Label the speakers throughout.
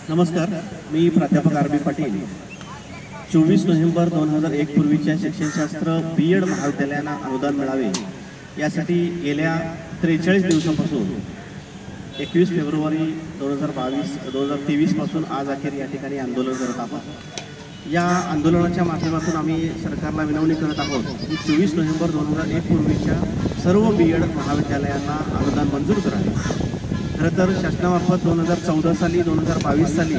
Speaker 1: नमस्कार, मी प्राध्यापक R B Patil. 24 November 2001 पूर्वीच्या शिक्षणशास्त्र BEd महाविद्यालयांना अनुदान मिळावे यासाठी गेल्या 43 दिवसांपासून 21 फेब्रुवारी 2023 पासून आज अखेर या ठिकाणी आंदोलन करत आहोत. या आंदोलनाच्या माध्यमातून आम्ही सरकारला विनवणी करत आहोत की 24 नोव्हेंबर 2001 पूर्वीच्या सर्व BEd महाविद्यालयांना अनुदान मंजूर करावे. खरं तर शासनामार्फत 2014 साली 2022 साली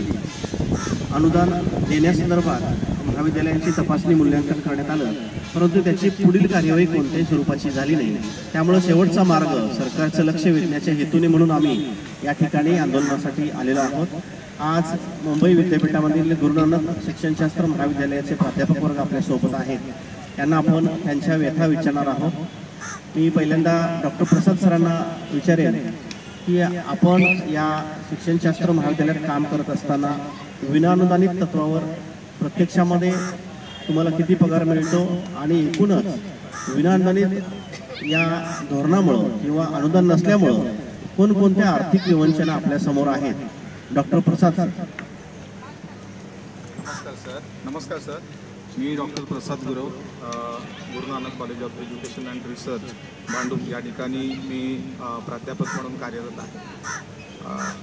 Speaker 1: अनुदान देण्यासंदर्भात महाविद्यालयांची तपासणी मूल्यांकन करण्यात आलं, परंतु त्याची पुढील कार्यवाही कोणत्याही स्वरूपाची झाली नाही. त्यामुळे शेवटचा मार्ग सरकारचं लक्ष वेधण्याच्या हेतूने म्हणून आम्ही या ठिकाणी आंदोलनासाठी आलेलो आहोत. आज मुंबई विद्यापीठामधील गुरु नानक शिक्षणशास्त्र महाविद्यालयाचे प्राध्यापक वर्ग आपल्यासोबत आहेत. त्यांना आपण त्यांच्या व्यथा विचारणार आहोत. मी पहिल्यांदा डॉक्टर प्रसाद सरांना विचारेन की आपण या शिक्षणशास्त्र महाविद्यालयात काम करत असताना विनाअनुदानित तत्वावर प्रत्यक्षामध्ये तुम्हाला किती पगार मिळतो आणि एकूणच विनाअनुदानित या धोरणामुळं किंवा अनुदान नसल्यामुळं कोणकोणत्या आर्थिक विवंचना आपल्या समोर आहेत? डॉक्टर प्रसाद.
Speaker 2: नमस्कार sir. Me doctor Prasad Gurav, Guru Nanak college of education and research Bhandup या ठिकाणी मी प्राध्यापक म्हणून कार्यरत आहे.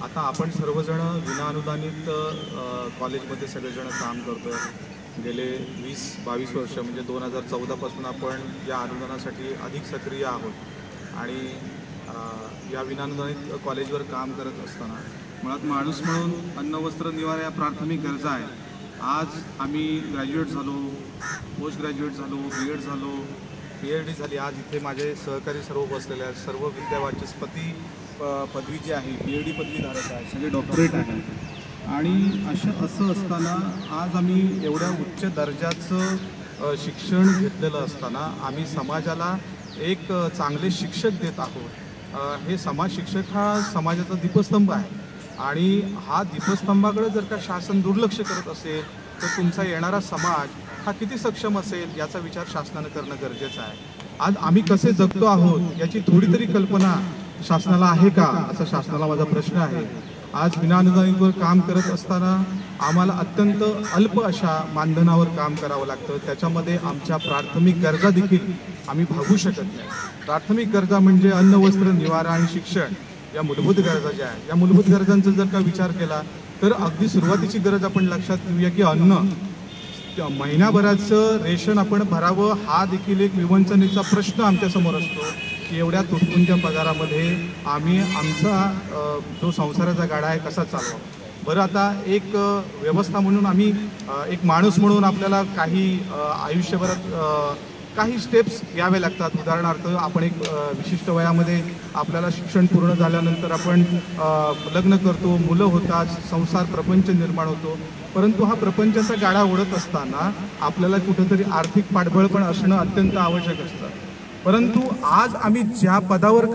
Speaker 2: आता आपण सर्वजण विनाअनुदानित कॉलेजमध्ये सगळेजण काम करतो. गेले 20-22 वर्ष म्हणजे 2014 पासून आपण या अनुदानासाठी अधिक सक्रिय आहोत आणि या विनाअनुदानित कॉलेजवर काम करत असताना मुळात माणूस म्हणून अन्न वस्त्र निवारा या प्राथमिक गरजा आहे. आज आम्ही ग्रॅज्युएट झालो, पोस्ट ग्रॅज्युएट झालो, BEd झालो, PhD झाली. आज इथे माझे सहकारी सर्व बसलेले आहेत. सर्व विद्यावाचस्पती पदवी जी आहे, PhD पदवीधारक आहे, सगळे डॉक्टरेट आहेत. आणि असं असताना आज आम्ही एवढ्या उच्च दर्जाचं शिक्षण घेतलेलं असताना आम्ही समाजाला एक चांगले शिक्षक देत आहोत. हे समाज शिक्षक हा समाजाचा दीपस्तंभ आहे आणि हा दीपस्तंभाकडे जर का शासन दुर्लक्ष करत असेल तर तुमचा येणारा समाज हा किती सक्षम असेल याचा विचार शासनानं करणं गरजेचं आहे. आज आम्ही कसे जगतो आहोत याची थोडी तरी कल्पना शासनाला आहे का, असा शासनाला माझा प्रश्न आहे. आज विनाअनुदानितवर काम करत असताना आम्हाला अत्यंत अल्प अशा मानधनावर काम करावं लागतं. त्याच्यामध्ये आमच्या प्राथमिक गरजा देखील आम्ही भागू शकत नाही. प्राथमिक गरजा म्हणजे अन्न, वस्त्र, निवारा आणि शिक्षण या मूलभूत गरजा ज्या आहेत, या मूलभूत गरजांचा जर का विचार केला तर अगदी सुरुवातीची गरज आपण लक्षात घेऊया की अन्न, महिनाभराचं रेशन आपण भरावं हा देखील एक विवंचनेचा प्रश्न आमच्यासमोर असतो की एवढ्या तुटपुंज्या पगारामध्ये आम्ही आमचा जो संसाराचा गाडा आहे कसा चालवा. बरं, आता एक व्यवस्था म्हणून आम्ही एक माणूस म्हणून आपल्याला काही आयुष्यभरात काही स्टेप्स घ्यावे लागतात. उदाहरणार्थ आपण एक विशिष्ट वयामध्ये आपल्याला शिक्षण पूर्ण झाल्यानंतर आपण लग्न करतो, मुलं होतात, संसार प्रपंच निर्माण होतो. परंतु हा प्रपंचाचा गाडा ओढत असताना आपल्याला कुठेतरी आर्थिक पाठबळ पण असणं अत्यंत आवश्यक असतं. परंतु आज आम्ही ज्या पदावर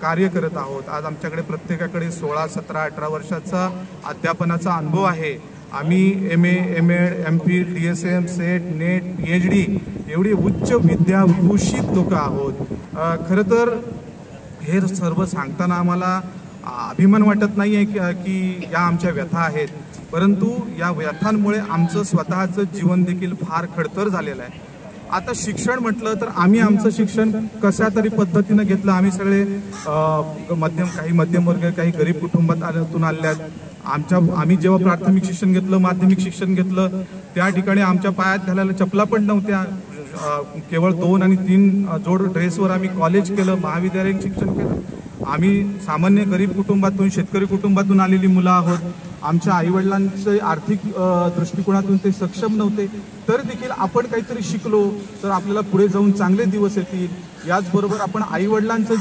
Speaker 2: कार्य करत आहोत, आज आमच्याकडे प्रत्येकाकडे 16, 17, 18 वर्षाचा अध्यापनाचा अनुभव आहे. आम्ही MA, MEd, MPhil, DSM, SET, NET, PhD एवढी उच्च विद्याभूषित लोक आहोत. खरं तर हे सर्व सांगताना आम्हाला अभिमान वाटत नाही आहे की या आमच्या व्यथा आहेत, परंतु या व्यथांमुळे आमचं स्वतःचं जीवन देखील फार खडतर झालेलं आहे. आता शिक्षण म्हटलं तर आम्ही आमचं शिक्षण कशा तरी पद्धतीनं घेतलं. आम्ही सगळे काही मध्यमवर्गीय, काही गरीब कुटुंबातून आल्यात. आम्ही जेव्हा प्राथमिक शिक्षण घेतलं, माध्यमिक शिक्षण घेतलं, त्या ठिकाणी आमच्या पायात घालायला चपला पण नव्हत्या. केवळ 2 आणि 3 जोड ड्रेसवर आम्ही कॉलेज केलं, महाविद्यालयीन शिक्षण केलं. आम्ही सामान्य गरीब कुटुंबातून, शेतकरी कुटुंबातून आलेली मुलं आहोत. आमच्या आईवडिलांचे आर्थिक दृष्टिकोनातून ते सक्षम नव्हते, तर देखील आपण काहीतरी शिकलो तर आपल्याला पुढे जाऊन चांगले दिवस येतील. याचबरोबर आपण आईवडिलांचं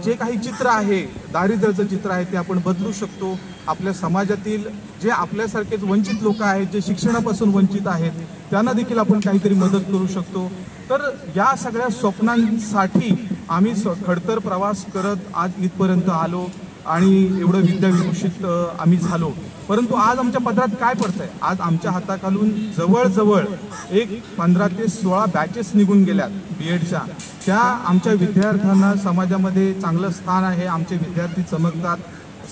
Speaker 2: जे काही चित्र आहे, दारिद्र्याचं चित्र आहे, ते आपण बदलू शकतो. आपल्या समाजातील जे आपल्यासारखेच वंचित लोक आहेत, जे शिक्षणापासून वंचित आहेत, त्यांना देखील आपण काहीतरी मदत करू शकतो. तर या सगळ्या स्वप्नांसाठी आम्ही खडतर प्रवास करत आज इथपर्यंत आलो आणि एवढं विद्याविभूषित आम्ही झालो. परंतु आज आमच्या पदरात काय पडतंय? आज आमच्या हाताखालून जवळजवळ एक 15 ते 16 बॅचेस निघून गेल्यात BEdच्या. त्या आमच्या विद्यार्थ्यांना समाजामध्ये चांगलं स्थान आहे. आमचे विद्यार्थी चमकतात,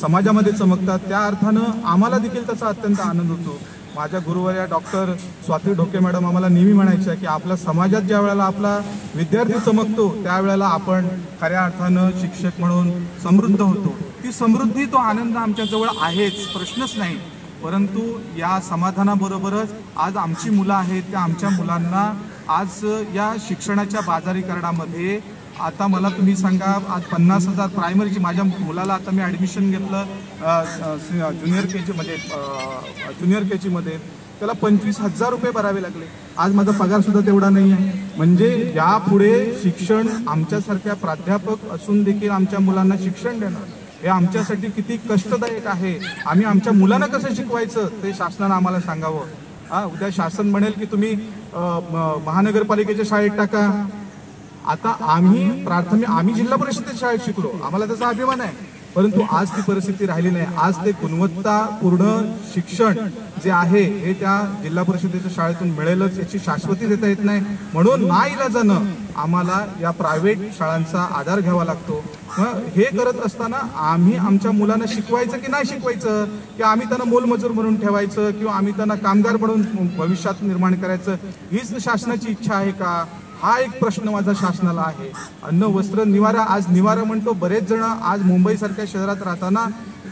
Speaker 2: समाजामध्ये चमकतात, त्या अर्थानं आम्हाला देखील त्याचा अत्यंत आनंद होतो. माझ्या गुरुवर्या डॉक्टर स्वाती ढोके मॅडम आम्हाला नेहमी म्हणायच्या की आपल्या समाजात ज्या वेळेला आपला विद्यार्थी चमकतो त्यावेळेला आपण खऱ्या अर्थानं शिक्षक म्हणून समृद्ध होतो. ती समृद्धी, तो आनंद आमच्याजवळ आहेच, प्रश्नच नाही. परंतु या समाधानाबरोबरच आज आमची मुलं आहेत, त्या आमच्या मुलांना आज या शिक्षणाच्या बाजारीकरणामध्ये आता मला तुम्ही सांगा, आज 50,000 प्रायमरीची माझ्या मुलाला आता मी ॲडमिशन घेतलं ज्युनियर के जीमध्ये, ज्युनियर के जीमध्ये त्याला 25,000 रुपये भरावे लागले. आज माझा पगारसुद्धा तेवढा नाही आहे. म्हणजे यापुढे शिक्षण आमच्यासारख्या प्राध्यापक असून देखील आमच्या मुलांना शिक्षण देणं हे आमच्यासाठी किती कष्टदायक आहे. आम्ही आमच्या मुलांना कसं शिकवायचं ते शासनानं आम्हाला सांगावं. उद्या शासन म्हणेल की तुम्ही महानगरपालिकेच्या शाळेत टाका. आता आम्ही जिल्हा परिषदेच्या शाळेत शिकलो, आम्हाला त्याचा अभिमान आहे. परंतु आज ती परिस्थिती राहिली नाही. आज ते गुणवत्तापूर्ण शिक्षण जे आहे हे त्या जिल्हा परिषदेच्या शाळेतून मिळेलच याची शाश्वती देता येत नाही. म्हणून नाईलाजानं आम्हाला या प्रायव्हेट शाळांचा आधार घ्यावा लागतो. हे करत असताना आम्ही आमच्या मुलांना शिकवायचं की नाही शिकवायचं, की आम्ही त्यांना मोलमजूर म्हणून ठेवायचं किंवा आम्ही त्यांना कामगार म्हणून भविष्यात निर्माण करायचं, हीच शासनाची इच्छा आहे का? हा एक प्रश्न माझा शासनाला आहे. अन्न वस्त्र निवारा, आज निवारा म्हणतो. बरेच जण आज मुंबईसारख्या शहरात राहताना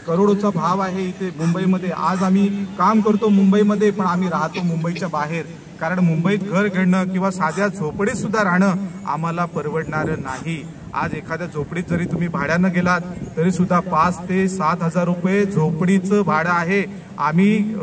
Speaker 2: करोडोचा भाव आहे इथे मुंबईमध्ये. आज आम्ही काम करतो मुंबईमध्ये, पण आम्ही राहतो मुंबईच्या बाहेर. कारण मुंबईत घर घेणं किंवा साध्या झोपडीत सुद्धा राहणं आम्हाला परवडणारं नाही. आज एखाद्या झोपडीत जरी तुम्ही भाड्यानं गेलात तरी सुद्धा 5 ते 7,000 रुपये झोपडीचं भाडं आहे. आम्ही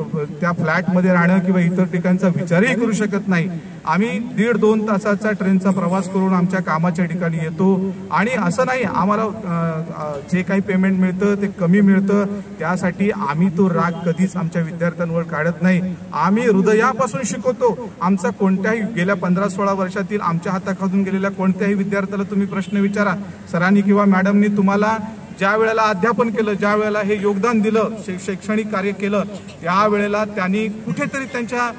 Speaker 2: त्या फ्लॅटमध्ये राहणं किंवा इतर ठिकाणचा विचारही करू शकत नाही. आम्ही 1.5-2 तासाचा ट्रेनचा प्रवास करून आमच्या कामाच्या ठिकाणी येतो. आणि असं नाही आम्हाला जे काही पेमेंट मिळतं ते कमी मिळतं, त्यासाठी आम्ही तो राग कधीच आमच्या विद्यार्थ्यांवर काढत नाही. आम्ही हृदयापासून शिकवतो. आमचा कोणत्याही गेल्या 15-16 वर्षातील आमच्या हाताखालून गेलेल्या कोणत्याही विद्यार्थ्याला तुम्ही प्रश्न विचारा, सरांनी किंवा मॅडमनी तुम्हाला ज्या वेळेला अध्यापन केलं, ज्या वेळेला हे योगदान दिलं, शैक्षणिक कार्य केलं, त्यावेळेला त्यांनी कुठेतरी त्यांच्या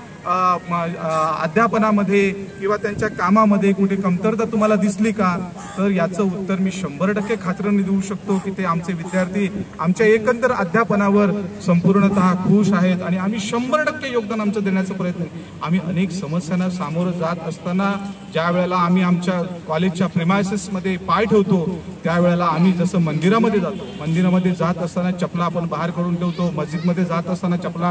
Speaker 2: अध्यापनामध्ये किंवा त्यांच्या कामामध्ये कुठे कमतरता तुम्हाला दिसली का? तर याचं उत्तर मी 100% खात्रीने देऊ शकतो की ते आमचे विद्यार्थी आमच्या एकंदर अध्यापनावर संपूर्णतः खुश आहेत आणि आम्ही 100% योगदान आमचं देण्याचा प्रयत्न. आम्ही अनेक समस्यांना सामोरं जात असताना ज्या वेळेला आम्ही आमच्या कॉलेजच्या प्रिमायसेसमध्ये पाय ठेवतो त्यावेळेला आम्ही जसं मंदिरामध्ये जातो, मंदिरामध्ये जात असताना चपला आपण बाहेर काढून ठेवतो, मस्जिदमध्ये जात असताना चपला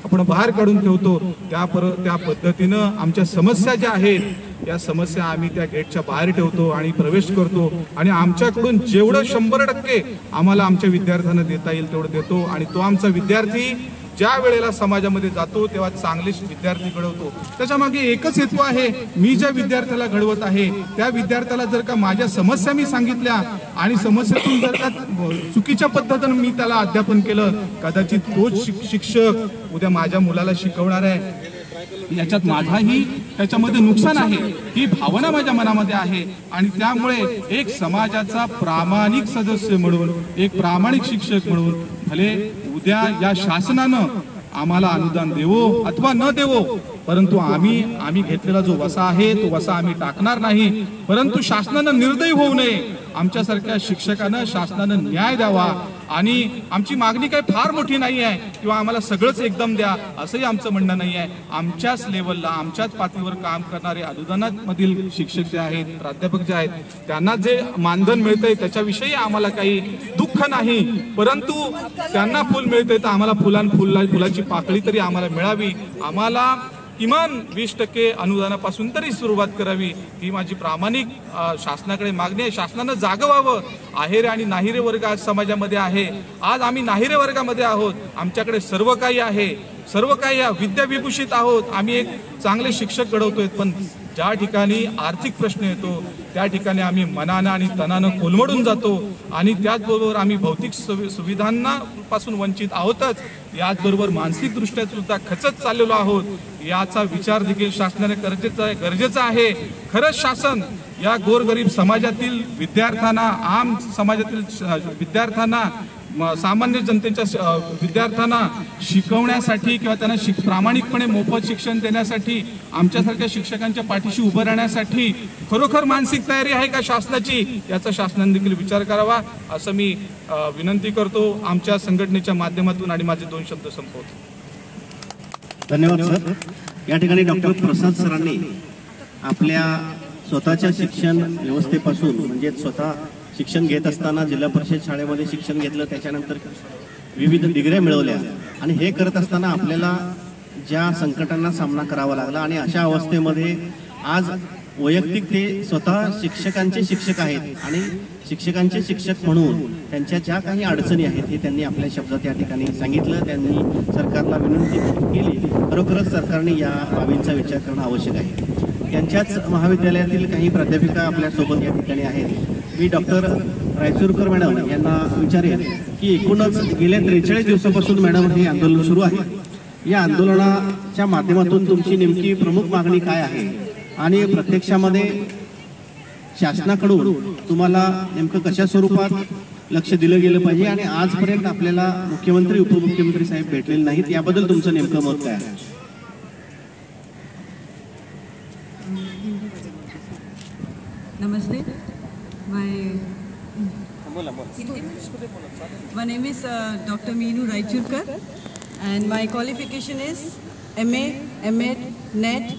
Speaker 2: आपण बाहेर काढून ठेवतो, त्या पद्धतीनं आमच्या समस्या ज्या आहेत या समस्या आम्ही त्या गेटच्या बाहेर ठेवतो आणि प्रवेश करतो. आणि आमच्याकडून जेवढं 100% आम्हाला आमच्या विद्यार्थ्यांना देता येईल तेवढं देतो. आणि तो आमचा विद्यार्थी ज्या वेळेला समाजामध्ये जातो तेव्हा चांगले विद्यार्थी घडवतो. त्याच्या मागे एकच हेतू आहे, मी ज्या विद्यार्थ्याला घडवत आहे त्या विद्यार्थ्याला जर का माझ्या समस्या मी सांगितल्या आणि समस्येतून जर का चुकीच्या पद्धतीने मी त्याला अध्यापन केलं, कदाचित तोच शिक्षक उद्या माझ्या मुलाला शिकवणार आहे, याच्यात माझाही त्याच्यामध्ये नुकसान आहे, ही भावना माझ्या मनामध्ये आहे. आणि त्यामुळे एक समाजाचा प्रामाणिक सदस्य म्हणून, एक प्रामाणिक शिक्षक म्हणून, भले उद्या या शासनानं आम्हाला अनुदान देवो अथवा न देवो, परंतु आम्ही घेतलेला जो वसा आहे तो वसा आम्ही टाकणार नाही. परंतु शासनानं निर्दयी होऊ नये, आमच्यासारख्या शिक्षकांना शासनानं न्याय द्यावा. आणि आमची मागणी काही फार मोठी नाही आहे किंवा आम्हाला सगळंच एकदम द्या असंही आमचं म्हणणं नाही आहे. आमच्याच लेवलला, आमच्याच पातळीवर काम करणारे अनुदानामधील शिक्षक जे आहेत, प्राध्यापक जे आहेत, त्यांना जे मानधन मिळतंय त्याच्याविषयी आम्हाला काही दुःख नाही. परंतु त्यांना फुल मिळतंय तर आम्हाला फुलाची पाकळी तरी आम्हाला मिळावी. आम्हाला किमान 20% अनुदानापासून तरी सुरुवात करावी, ही माझी प्रामाणिक शासनाकडे मागणी आहे. शासनानं जागं व्हावं. आहेरे आणि नाहिरे वर्ग आज समाजामध्ये आहे. आज आम्ही नाहिरे वर्गामध्ये आहोत, आमच्याकडे सर्व काही आहे, सर्व काही विद्याविभूषित आहोत, आम्ही एक चांगले शिक्षक घडवतोय. पण ज्या ठिकाणी आर्थिक प्रश्न येतो त्या ठिकाणी आम्ही मनानं आणि तनानं कोलमडून जातो. आणि त्याचबरोबर आम्ही भौतिक सुविधांना पासून वंचित आहोतच, याचबरोबर मानसिकदृष्ट्या सुद्धा खचत चाललेलो आहोत. याचा विचार देखील शासनाने गरजेचा आहे. खरंच शासन या गोरगरीब समाजातील विद्यार्थ्यांना, आम समाजातील विद्यार्थ्यांना सामान्य जनतेच्या विद्यार्थ्यांना शिकवण्यासाठी किंवा त्यांना प्रामाणिकपणे मोफत शिक्षण देण्यासाठी आमच्यासारख्या शिक्षकांच्या पाठीशी उभं राहण्यासाठी खरोखर मानसिक तयारी आहे का शासनाची, याचा शासनाने देखील विचार करावा असं मी विनंती करतो आमच्या संघटनेच्या माध्यमातून आणि माझे 2 शब्द संपवतो.
Speaker 1: धन्यवाद सर. या ठिकाणी डॉक्टर प्रसाद सरांनी आपल्या स्वतःच्या शिक्षण व्यवस्थेपासून म्हणजे स्वतः शिक्षण घेत असताना जिल्हा परिषद शाळेमध्ये शिक्षण घेतलं, त्याच्यानंतर विविध डिग्र्या मिळवल्या आणि हे करत असताना आपल्याला ज्या संकटांना सामना करावा लागला आणि अशा अवस्थेमध्ये आज वैयक्तिक ते स्वतः शिक्षकांचे शिक्षक आहेत आणि शिक्षकांचे शिक्षक म्हणून त्यांच्या ज्या काही अडचणी आहेत हे त्यांनी आपल्या शब्दात या ठिकाणी सांगितलं. त्यांनी सरकारला विनंती केली. खरोखरच सरकारने या बाबींचा विचार करणं आवश्यक आहे. त्यांच्याच महाविद्यालयातील काही प्राध्यापिका आपल्यासोबत या ठिकाणी आहेत. मी डॉक्टर रायचूरकर मॅडम यांना विचारेन की एकूणच गेल्या 43 दिवसापासून मॅडम हे आंदोलन सुरू आहे. या आंदोलनाच्या माध्यमातून तुमची नेमकी प्रमुख मागणी काय आहे आणि प्रत्यक्षामध्ये शासनाकडून तुम्हाला नेमकं कशा स्वरूपात लक्ष दिलं गेलं पाहिजे आणि आजपर्यंत आपल्याला मुख्यमंत्री उपमुख्यमंत्री साहेब भेटलेले नाहीत, याबद्दल तुमचं नेमकं मत काय आहे?
Speaker 3: Namaste. My name is Dr. Meenu Raichurkar and my qualification is MA, MEd, NET,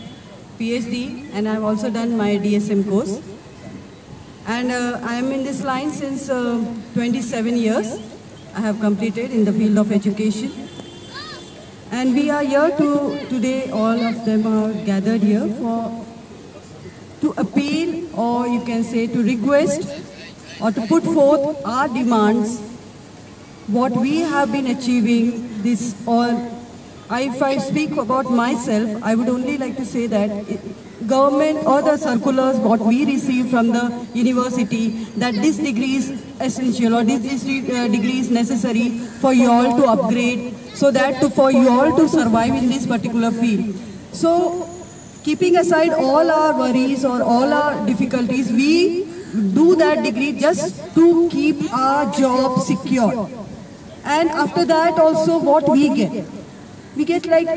Speaker 3: PhD, and I've also done my DSM course. And I am in this line since 27 years. I have completed in the field of education. And we are here today, all of them are gathered here to appeal, or you can say to request or to put forth our demands, what we have been achieving this all. If I speak about myself, I would only like to say that government or the circulars what we receive from the university, that this degree is essential or this degree is necessary for you all to upgrade, so that for you all to survive in this particular field. So keeping aside all our worries or all our difficulties, we do that degree just to keep our job secure. And after that also what we get like,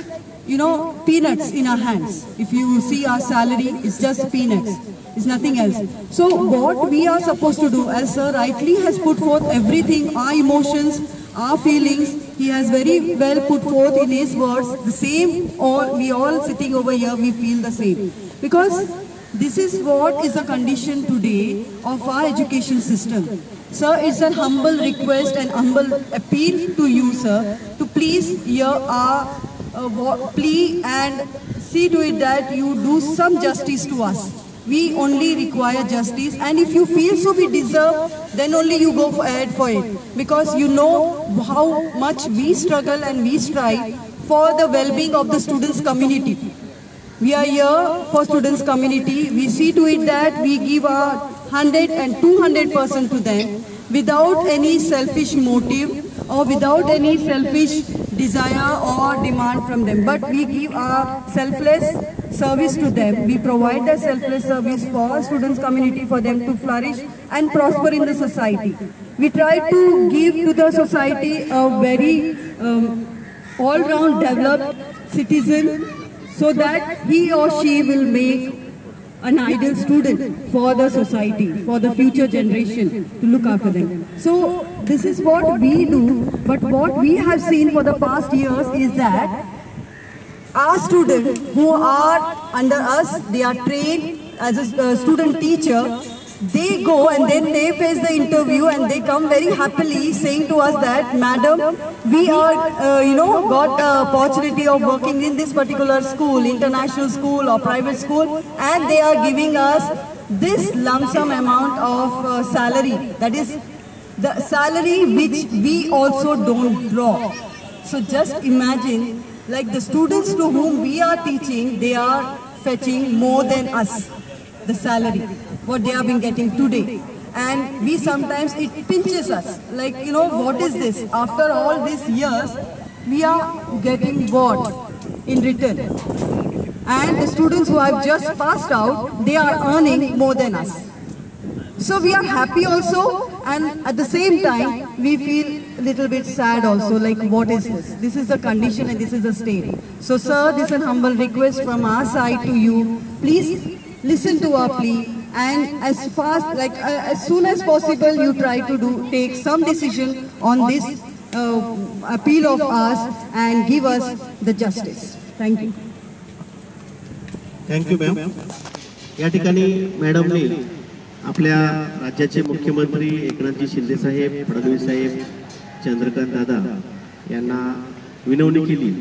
Speaker 3: you know, peanuts in our hands. If you see our salary, it's just peanuts. It's nothing else. So what we are supposed to do, as sir rightly has put forth everything, our emotions, our feelings, he has very well put forth in his words, the same, we all sitting over here, we feel the same. Because this is what is the condition today of our education system. Sir, it's a humble request and humble appeal to you, sir, to please hear our plea and see to it that you do some justice to us. We only require justice, and if you feel so we deserve, then only you go ahead for it, because you know how much we struggle and we strive for the well-being of the students community. We are here for students community. We see to it that we give our 100 and 200% to them without any selfish motive or without any selfish desire or demand from them, but we give our selfless service to them. We provide that selfless service for our students community, for them to flourish and prosper in the society. We try to give to the society a very all-round developed citizen, so that he or she will make an ideal student for the society, for the future generation, to look after them. So this is what we do, but what we have seen for the past years is that our students who are under us, they are trained as a student teacher. They go and then they face the interview and they come very happily saying to us that, madam, we are, got the opportunity of working in this particular school, international school or private school, and they are giving us this lump sum amount of salary. That is the salary which we also don't draw. So just imagine, like the students to whom we are teaching, they are fetching more than us, the salary, what they have been getting today. And we sometimes, it pinches us, like, what is this? After all these years, we are getting what in return? And the students who have just passed out, they are earning more than us. So we are happy also, and at the same time, we feel little bit sad also, like what is this? This is the condition and this is the state. So sir, this is a humble request from our side to you. Please listen to our plea and as fast, as soon as possible, you try to take some decision on this appeal of ours and give us the justice. Thank you.
Speaker 1: Thank you ma'am. या ठिकाणी मॅडमने आपल्या राज्याचे मुख्यमंत्री एकनाथजी शिंदे साहेब, फडणवीस साहेब, चंद्रकांत दादा यांना विनवणी केली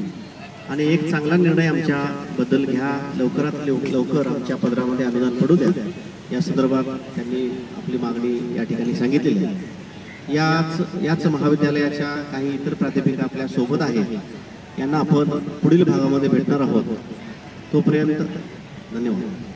Speaker 1: आणि एक चांगला निर्णय आमच्याबद्दल घ्या, लवकरात लवकर आमच्या पदरामध्ये अनुदान पडू द्या, या संदर्भात त्यांनी आपली मागणी या ठिकाणी सांगितलेली आहे. याच महाविद्यालयाच्या काही इतर प्राध्यापिका आपल्या सोबत आहेत, यांना आपण पुढील भागामध्ये भेटणार आहोत. तोपर्यंत धन्यवाद.